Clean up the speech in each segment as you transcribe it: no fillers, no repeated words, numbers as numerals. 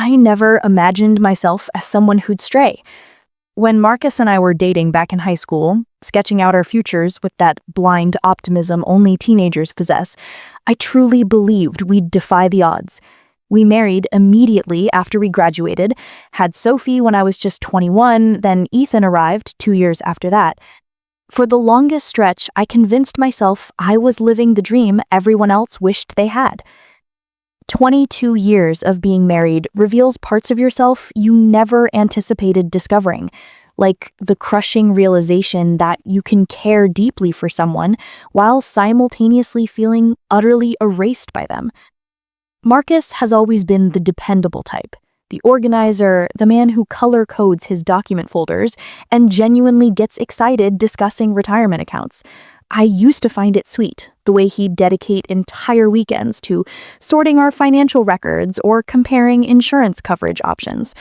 I never imagined myself as someone who'd stray. When Marcus and I were dating back in high school, sketching out our futures with that blind optimism only teenagers possess, I truly believed we'd defy the odds. We married immediately after we graduated, had Sophie when I was just 21, then Ethan arrived 2 years after that. For the longest stretch, I convinced myself I was living the dream everyone else wished they had. 22 years of being married reveals parts of yourself you never anticipated discovering, like the crushing realization that you can care deeply for someone while simultaneously feeling utterly erased by them. Marcus has always been the dependable type, the organizer, the man who color codes his document folders and genuinely gets excited discussing retirement accounts. I used to find it sweet, the way he'd dedicate entire weekends to sorting our financial records or comparing insurance coverage options.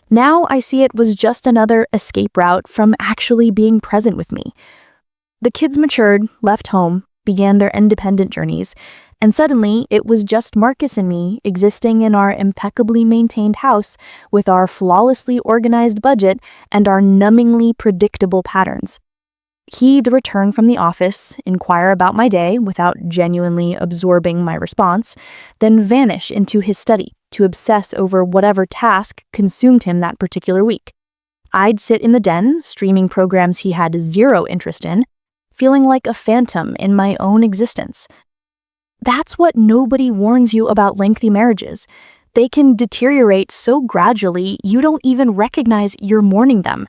Now I see it was just another escape route from actually being present with me. The kids matured, left home, began their independent journeys, and suddenly it was just Marcus and me existing in our impeccably maintained house with our flawlessly organized budget and our numbingly predictable patterns. He'd return from the office, inquire about my day without genuinely absorbing my response, then vanish into his study to obsess over whatever task consumed him that particular week. I'd sit in the den, streaming programs he had zero interest in, feeling like a phantom in my own existence. That's what nobody warns you about lengthy marriages. They can deteriorate so gradually you don't even recognize you're mourning them.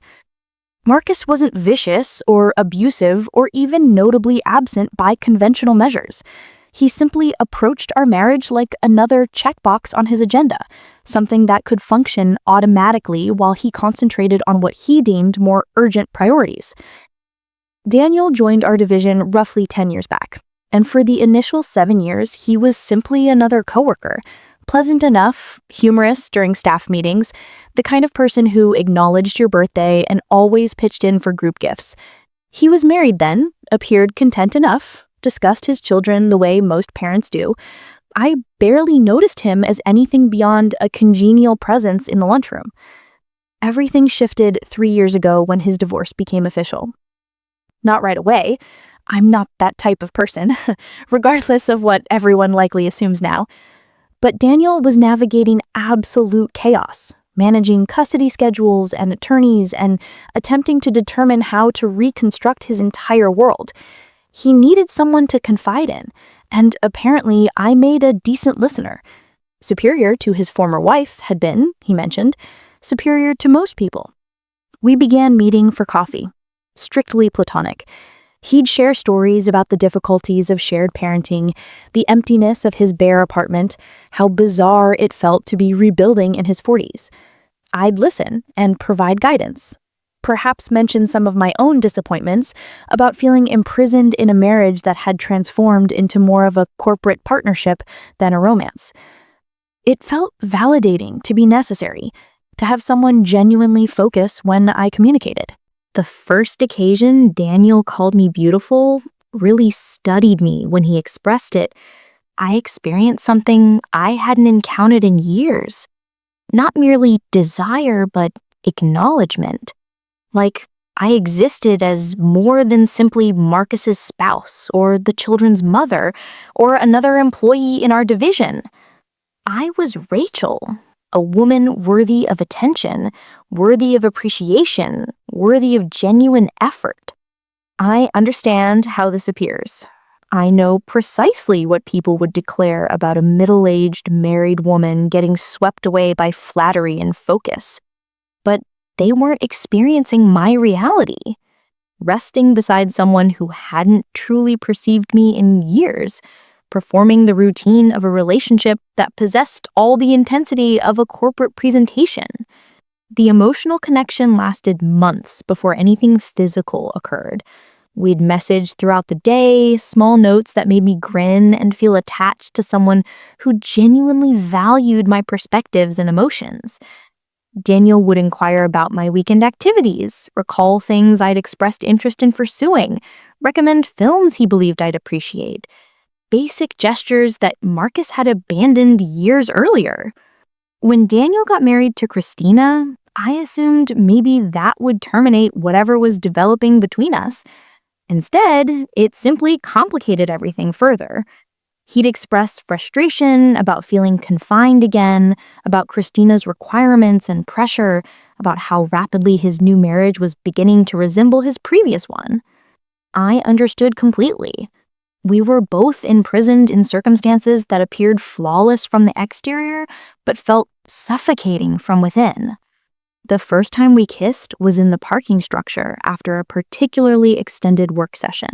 Marcus wasn't vicious or abusive or even notably absent by conventional measures. He simply approached our marriage like another checkbox on his agenda, something that could function automatically while he concentrated on what he deemed more urgent priorities. Daniel joined our division roughly 10 years back, and for the initial 7 years, he was simply another coworker. Pleasant enough, humorous during staff meetings, the kind of person who acknowledged your birthday and always pitched in for group gifts. He was married then, appeared content enough, discussed his children the way most parents do. I barely noticed him as anything beyond a congenial presence in the lunchroom. Everything shifted 3 years ago when his divorce became official. Not right away. I'm not that type of person, regardless of what everyone likely assumes now. But Daniel was navigating absolute chaos, managing custody schedules and attorneys and attempting to determine how to reconstruct his entire world. He needed someone to confide in, and apparently I made a decent listener. Superior to his former wife had been, he mentioned, superior to most people. We began meeting for coffee, strictly platonic. He'd share stories about the difficulties of shared parenting, the emptiness of his bare apartment, how bizarre it felt to be rebuilding in his 40s. I'd listen and provide guidance, perhaps mention some of my own disappointments about feeling imprisoned in a marriage that had transformed into more of a corporate partnership than a romance. It felt validating to be necessary, to have someone genuinely focus when I communicated. The first occasion Daniel called me beautiful really studied me when he expressed it. I experienced something I hadn't encountered in years. Not merely desire, but acknowledgement. Like I existed as more than simply Marcus's spouse or the children's mother or another employee in our division. I was Rachel. A woman worthy of attention, worthy of appreciation, worthy of genuine effort. I understand how this appears. I know precisely what people would declare about a middle-aged married woman getting swept away by flattery and focus. But they weren't experiencing my reality. Resting beside someone who hadn't truly perceived me in years, performing the routine of a relationship that possessed all the intensity of a corporate presentation. The emotional connection lasted months before anything physical occurred. We'd message throughout the day, small notes that made me grin and feel attached to someone who genuinely valued my perspectives and emotions. Daniel would inquire about my weekend activities, recall things I'd expressed interest in pursuing, recommend films he believed I'd appreciate. Basic gestures that Marcus had abandoned years earlier. When Daniel got married to Christina, I assumed maybe that would terminate whatever was developing between us. Instead, it simply complicated everything further. He'd express frustration about feeling confined again, about Christina's requirements and pressure, about how rapidly his new marriage was beginning to resemble his previous one. I understood completely. We were both imprisoned in circumstances that appeared flawless from the exterior, but felt suffocating from within. The first time we kissed was in the parking structure after a particularly extended work session.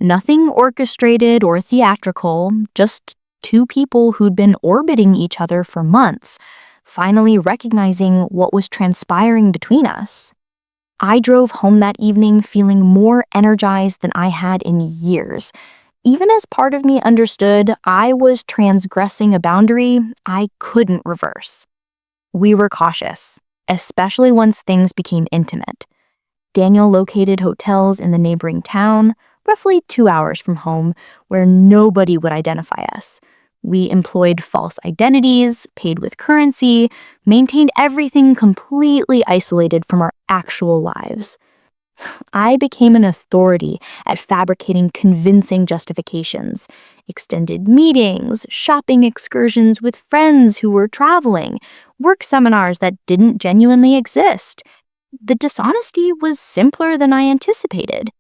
Nothing orchestrated or theatrical, just two people who'd been orbiting each other for months, finally recognizing what was transpiring between us. I drove home that evening feeling more energized than I had in years. Even as part of me understood I was transgressing a boundary I couldn't reverse. We were cautious, especially once things became intimate. Daniel located hotels in the neighboring town, roughly 2 hours from home, where nobody would identify us. We employed false identities, paid with currency, maintained everything completely isolated from our actual lives. I became an authority at fabricating convincing justifications, extended meetings, shopping excursions with friends who were traveling, work seminars that didn't genuinely exist. The dishonesty was simpler than I anticipated.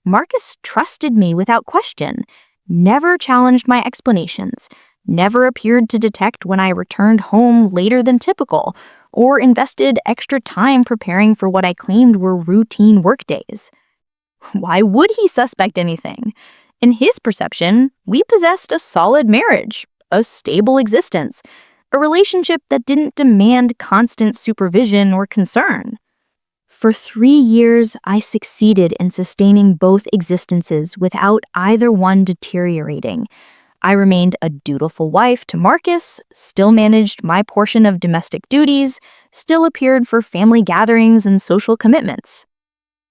Marcus trusted me without question, never challenged my explanations, never appeared to detect when I returned home later than typical, or invested extra time preparing for what I claimed were routine workdays. Why would he suspect anything? In his perception, we possessed a solid marriage, a stable existence, a relationship that didn't demand constant supervision or concern. For 3 years, I succeeded in sustaining both existences without either one deteriorating. I remained a dutiful wife to Marcus, still managed my portion of domestic duties, still appeared for family gatherings and social commitments.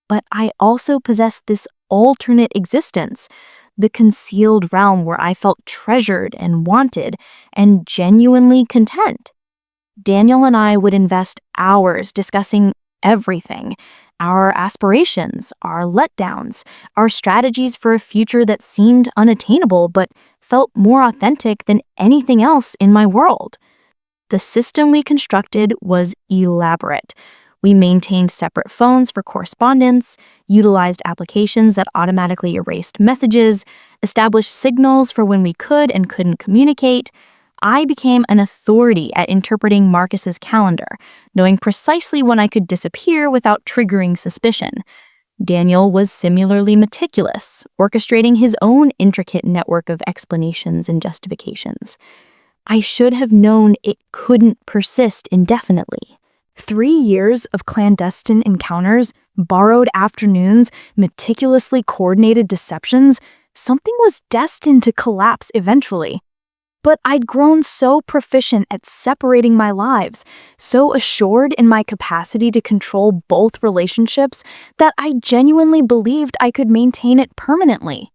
But I also possessed this alternate existence, the concealed realm where I felt treasured and wanted and genuinely content. Daniel and I would invest hours discussing everything: our aspirations, our letdowns, our strategies for a future that seemed unattainable but felt more authentic than anything else in my world. The system we constructed was elaborate. We maintained separate phones for correspondence, utilized applications that automatically erased messages, established signals for when we could and couldn't communicate. I became an authority at interpreting Marcus's calendar, knowing precisely when I could disappear without triggering suspicion. Daniel was similarly meticulous, orchestrating his own intricate network of explanations and justifications. I should have known it couldn't persist indefinitely. 3 years of clandestine encounters, borrowed afternoons, meticulously coordinated deceptions, something was destined to collapse eventually. But I'd grown so proficient at separating my lives, so assured in my capacity to control both relationships, that I genuinely believed I could maintain it permanently.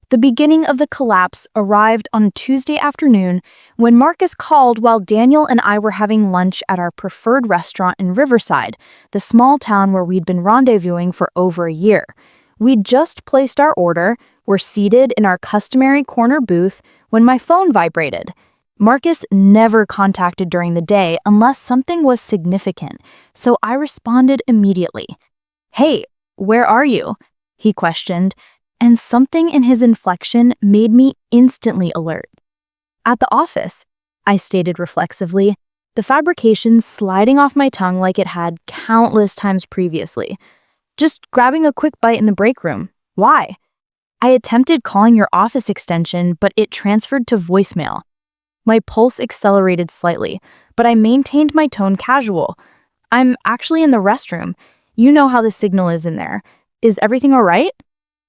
The beginning of the collapse arrived on Tuesday afternoon when Marcus called while Daniel and I were having lunch at our preferred restaurant in Riverside, the small town where we'd been rendezvousing for over a year. We'd just placed our order, were seated in our customary corner booth, when my phone vibrated. Marcus never contacted during the day unless something was significant, so I responded immediately. "Hey, where are you?" he questioned, and something in his inflection made me instantly alert. "At the office," I stated reflexively, the fabrication sliding off my tongue like it had countless times previously. "Just grabbing a quick bite in the break room. Why?" I attempted calling your office extension, but it transferred to voicemail. My pulse accelerated slightly, but I maintained my tone casual. "I'm actually in the restroom. You know how the signal is in there. Is everything all right?"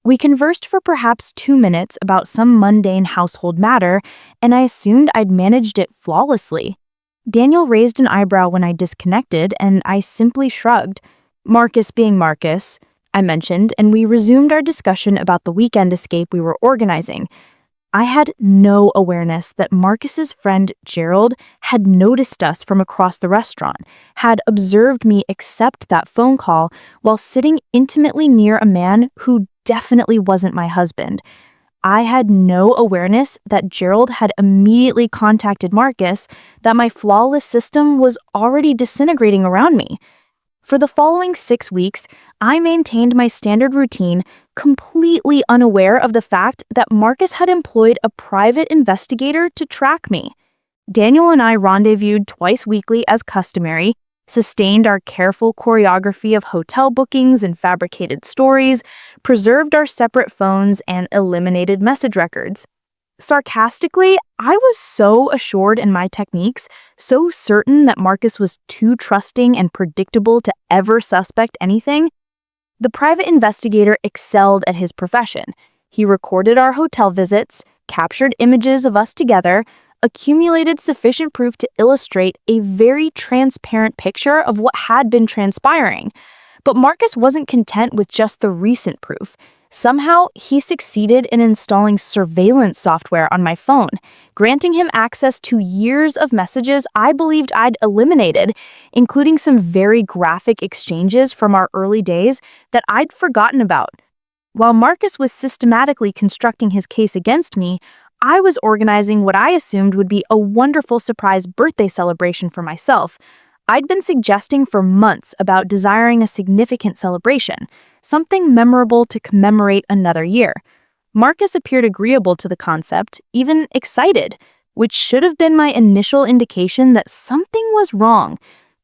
We conversed for perhaps 2 minutes about some mundane household matter, and I assumed I'd managed it flawlessly. Daniel raised an eyebrow when I disconnected, and I simply shrugged. "Marcus being Marcus," I mentioned, and we resumed our discussion about the weekend escape we were organizing. I had no awareness that Marcus's friend Gerald had noticed us from across the restaurant, had observed me accept that phone call while sitting intimately near a man who definitely wasn't my husband. I had no awareness that Gerald had immediately contacted Marcus, that my flawless system was already disintegrating around me. For the following 6 weeks, I maintained my standard routine, completely unaware of the fact that Marcus had employed a private investigator to track me. Daniel and I rendezvoused twice weekly as customary, sustained our careful choreography of hotel bookings and fabricated stories, preserved our separate phones, and eliminated message records. Sarcastically, I was so assured in my techniques, so certain that Marcus was too trusting and predictable to ever suspect anything. The private investigator excelled at his profession. He recorded our hotel visits, captured images of us together, accumulated sufficient proof to illustrate a very transparent picture of what had been transpiring. But Marcus wasn't content with just the recent proof. Somehow, he succeeded in installing surveillance software on my phone, granting him access to years of messages I believed I'd eliminated, including some very graphic exchanges from our early days that I'd forgotten about. While Marcus was systematically constructing his case against me, I was organizing what I assumed would be a wonderful surprise birthday celebration for myself. I'd been suggesting for months about desiring a significant celebration, something memorable to commemorate another year. Marcus appeared agreeable to the concept, even excited, which should have been my initial indication that something was wrong.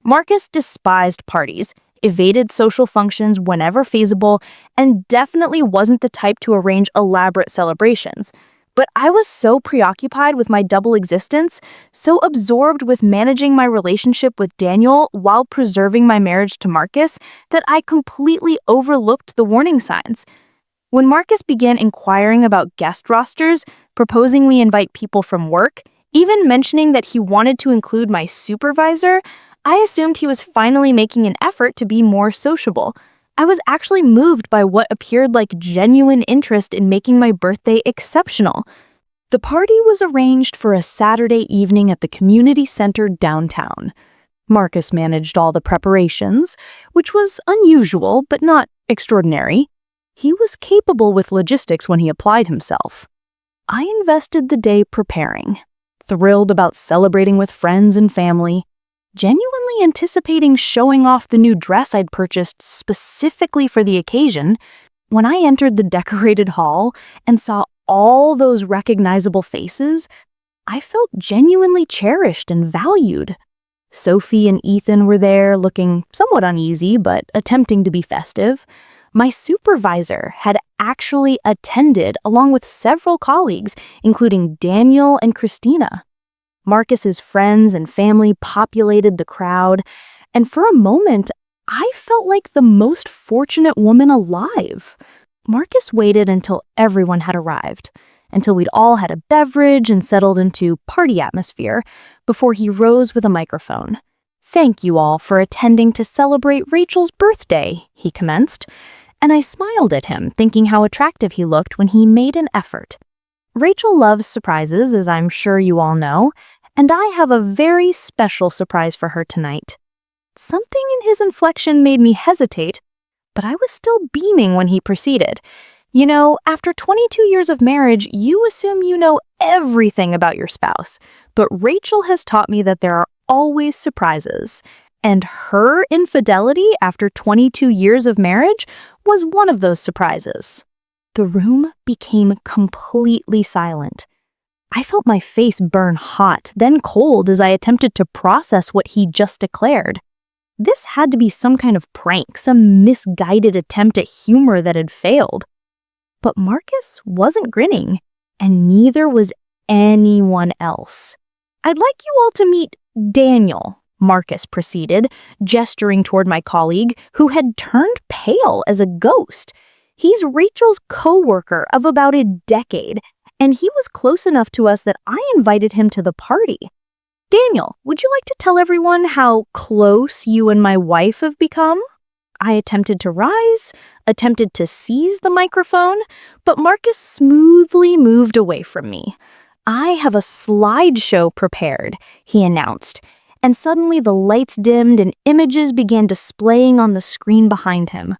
Marcus despised parties, evaded social functions whenever feasible, and definitely wasn't the type to arrange elaborate celebrations. But I was so preoccupied with my double existence, so absorbed with managing my relationship with Daniel while preserving my marriage to Marcus, that I completely overlooked the warning signs. When Marcus began inquiring about guest rosters, proposing we invite people from work, even mentioning that he wanted to include my supervisor, I assumed he was finally making an effort to be more sociable. I was actually moved by what appeared like genuine interest in making my birthday exceptional. The party was arranged for a Saturday evening at the community center downtown. Marcus managed all the preparations, which was unusual but not extraordinary. He was capable with logistics when he applied himself. I invested the day preparing, thrilled about celebrating with friends and family, genuinely anticipating showing off the new dress I'd purchased specifically for the occasion. When I entered the decorated hall and saw all those recognizable faces, I felt genuinely cherished and valued. Sophie and Ethan were there, looking somewhat uneasy but attempting to be festive. My supervisor had actually attended along with several colleagues, including Daniel and Christina. Marcus's friends and family populated the crowd, and for a moment, I felt like the most fortunate woman alive. Marcus waited until everyone had arrived, until we'd all had a beverage and settled into party atmosphere, before he rose with a microphone. "Thank you all for attending to celebrate Rachel's birthday," he commenced, and I smiled at him, thinking how attractive he looked when he made an effort. Rachel loves surprises, as I'm sure you all know, and I have a very special surprise for her tonight. Something in his inflection made me hesitate, but I was still beaming when he proceeded. You know, after 22 years of marriage, you assume you know everything about your spouse, but Rachel has taught me that there are always surprises, and her infidelity after 22 years of marriage was one of those surprises. The room became completely silent. I felt my face burn hot, then cold as I attempted to process what he just declared. This had to be some kind of prank, some misguided attempt at humor that had failed. But Marcus wasn't grinning, and neither was anyone else. "I'd like you all to meet Daniel," Marcus proceeded, gesturing toward my colleague, who had turned pale as a ghost. "He's Rachel's co-worker of about a decade, and he was close enough to us that I invited him to the party. Daniel, would you like to tell everyone how close you and my wife have become?" I attempted to rise, attempted to seize the microphone, but Marcus smoothly moved away from me. "I have a slideshow prepared," he announced, and suddenly the lights dimmed and images began displaying on the screen behind him.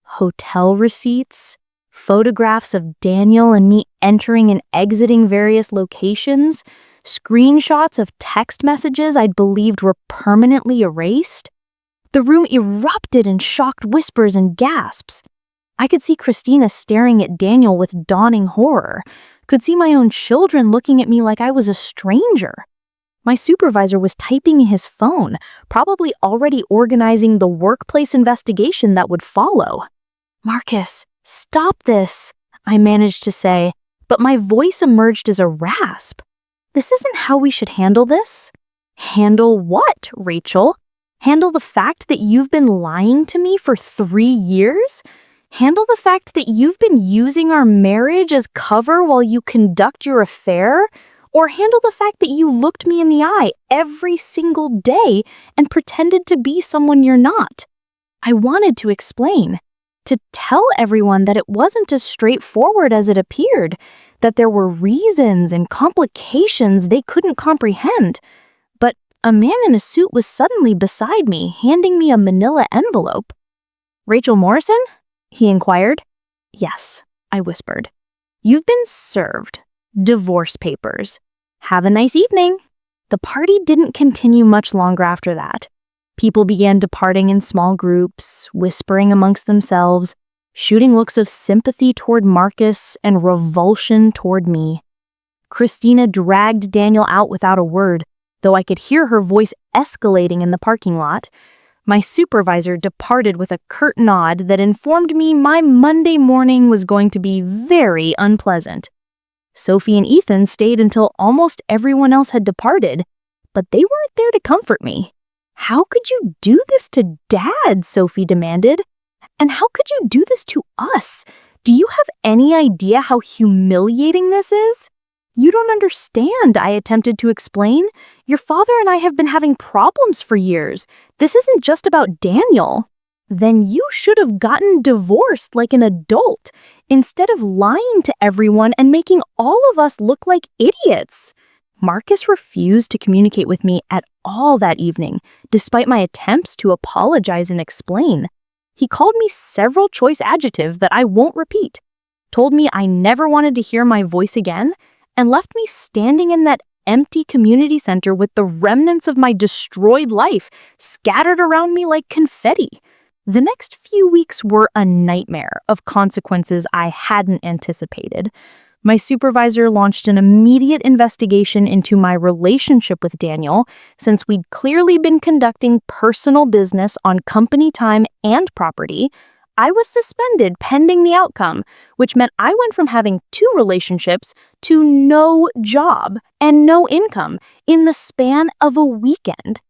Hotel receipts, photographs of Daniel and me entering and exiting various locations, screenshots of text messages I'd believed were permanently erased. The room erupted in shocked whispers and gasps. I could see Christina staring at Daniel with dawning horror, could see my own children looking at me like I was a stranger. My supervisor was typing in his phone, probably already organizing the workplace investigation that would follow. "Marcus, stop this," I managed to say, but my voice emerged as a rasp. "This isn't how we should handle this." "Handle what, Rachel? Handle the fact that you've been lying to me for 3 years? Handle the fact that you've been using our marriage as cover while you conduct your affair? Or handle the fact that you looked me in the eye every single day and pretended to be someone you're not?" I wanted to explain, to tell everyone that it wasn't as straightforward as it appeared, that there were reasons and complications they couldn't comprehend. But a man in a suit was suddenly beside me, handing me a manila envelope. "Rachel Morrison?" he inquired. "Yes," I whispered. "You've been served. Divorce papers. Have a nice evening." The party didn't continue much longer after that. People began departing in small groups, whispering amongst themselves, shooting looks of sympathy toward Marcus and revulsion toward me. Christina dragged Daniel out without a word, though I could hear her voice escalating in the parking lot. My supervisor departed with a curt nod that informed me my Monday morning was going to be very unpleasant. Sophie and Ethan stayed until almost everyone else had departed, but they weren't there to comfort me. "How could you do this to Dad?" Sophie demanded. "And how could you do this to us? Do you have any idea how humiliating this is?" "You don't understand," I attempted to explain. "Your father and I have been having problems for years. This isn't just about Daniel." "Then you should have gotten divorced like an adult, instead of lying to everyone and making all of us look like idiots." Marcus refused to communicate with me at all that evening, despite my attempts to apologize and explain. He called me several choice adjectives that I won't repeat, told me I never wanted to hear my voice again, and left me standing in that empty community center with the remnants of my destroyed life scattered around me like confetti. The next few weeks were a nightmare of consequences I hadn't anticipated. My supervisor launched an immediate investigation into my relationship with Daniel, since we'd clearly been conducting personal business on company time and property. I was suspended pending the outcome, which meant I went from having 2 relationships to no job and no income in the span of a weekend.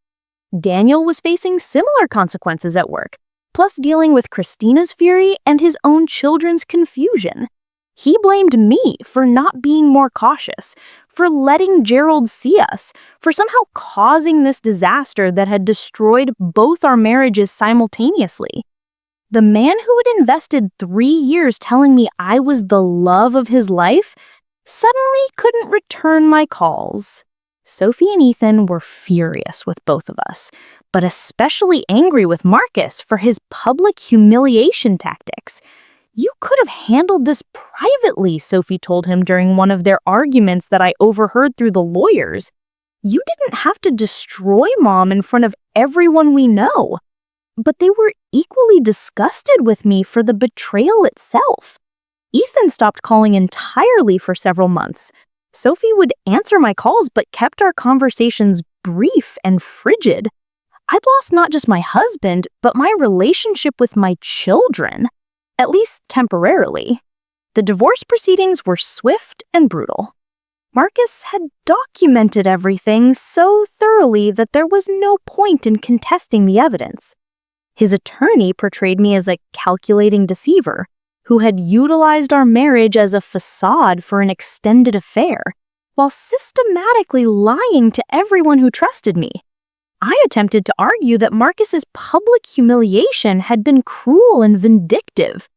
Daniel was facing similar consequences at work, plus dealing with Christina's fury and his own children's confusion. He blamed me for not being more cautious, for letting Gerald see us, for somehow causing this disaster that had destroyed both our marriages simultaneously. The man who had invested 3 years telling me I was the love of his life suddenly couldn't return my calls. Sophie and Ethan were furious with both of us, but especially angry with Marcus for his public humiliation tactics. "You could have handled this privately," Sophie told him during one of their arguments that I overheard through the lawyers. "You didn't have to destroy Mom in front of everyone we know." But they were equally disgusted with me for the betrayal itself. Ethan stopped calling entirely for several months. Sophie would answer my calls but kept our conversations brief and frigid. I'd lost not just my husband, but my relationship with my children. At least temporarily. The divorce proceedings were swift and brutal. Marcus had documented everything so thoroughly that there was no point in contesting the evidence. His attorney portrayed me as a calculating deceiver who had utilized our marriage as a facade for an extended affair, while systematically lying to everyone who trusted me. I attempted to argue that Marcus's public humiliation had been cruel and vindictive,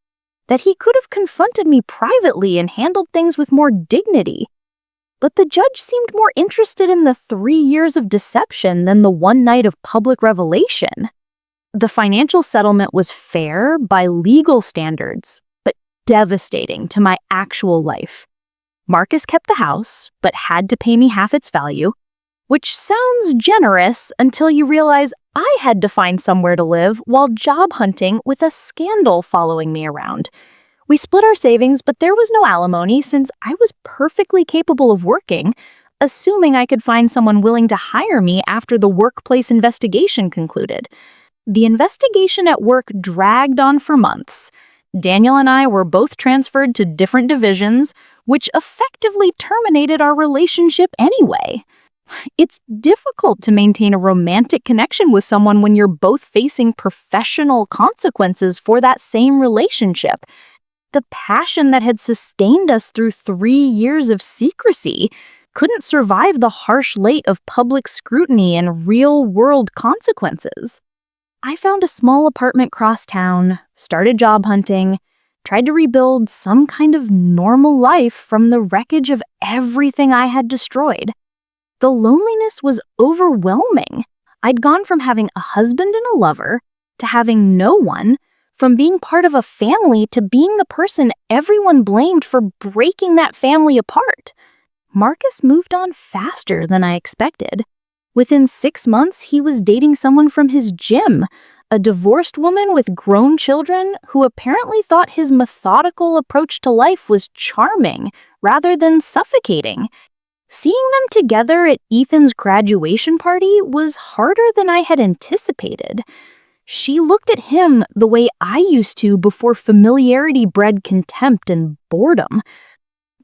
that he could have confronted me privately and handled things with more dignity. But the judge seemed more interested in the 3 years of deception than the one night of public revelation. The financial settlement was fair by legal standards, but devastating to my actual life. Marcus kept the house, but had to pay me half its value, which sounds generous until you realize I had to find somewhere to live while job hunting with a scandal following me around. We split our savings, but there was no alimony since I was perfectly capable of working, assuming I could find someone willing to hire me after the workplace investigation concluded. The investigation at work dragged on for months. Daniel and I were both transferred to different divisions, which effectively terminated our relationship anyway. It's difficult to maintain a romantic connection with someone when you're both facing professional consequences for that same relationship. The passion that had sustained us through 3 years of secrecy couldn't survive the harsh light of public scrutiny and real-world consequences. I found a small apartment cross town, started job hunting, tried to rebuild some kind of normal life from the wreckage of everything I had destroyed. The loneliness was overwhelming. I'd gone from having a husband and a lover to having no one, from being part of a family to being the person everyone blamed for breaking that family apart. Marcus moved on faster than I expected. Within 6 months, he was dating someone from his gym, a divorced woman with grown children who apparently thought his methodical approach to life was charming rather than suffocating. Seeing them together at Ethan's graduation party was harder than I had anticipated. She looked at him the way I used to before familiarity bred contempt and boredom.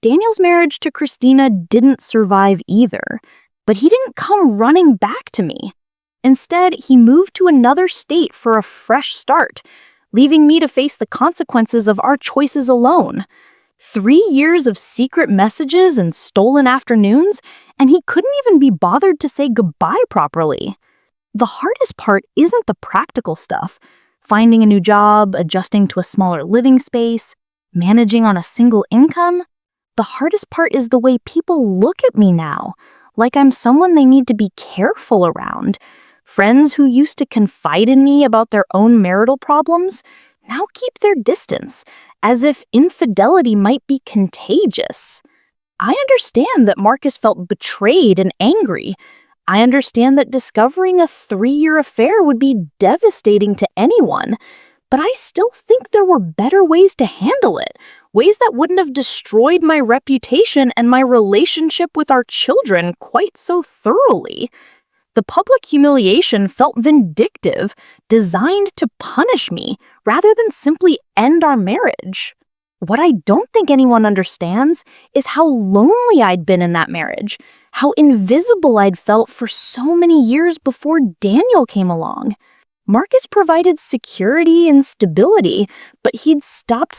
Daniel's marriage to Christina didn't survive either, but he didn't come running back to me. Instead, he moved to another state for a fresh start, leaving me to face the consequences of our choices alone. 3 years of secret messages and stolen afternoons, and he couldn't even be bothered to say goodbye properly. The hardest part isn't the practical stuff, finding a new job, adjusting to a smaller living space, managing on a single income. The hardest part is the way people look at me now, like I'm someone they need to be careful around. Friends who used to confide in me about their own marital problems now keep their distance, as if infidelity might be contagious. I understand that Marcus felt betrayed and angry. I understand that discovering a 3-year affair would be devastating to anyone, but I still think there were better ways to handle it, ways that wouldn't have destroyed my reputation and my relationship with our children quite so thoroughly. The public humiliation felt vindictive, designed to punish me rather than simply end our marriage. What I don't think anyone understands is how lonely I'd been in that marriage, how invisible I'd felt for so many years before Daniel came along. Marcus provided security and stability, but he'd stopped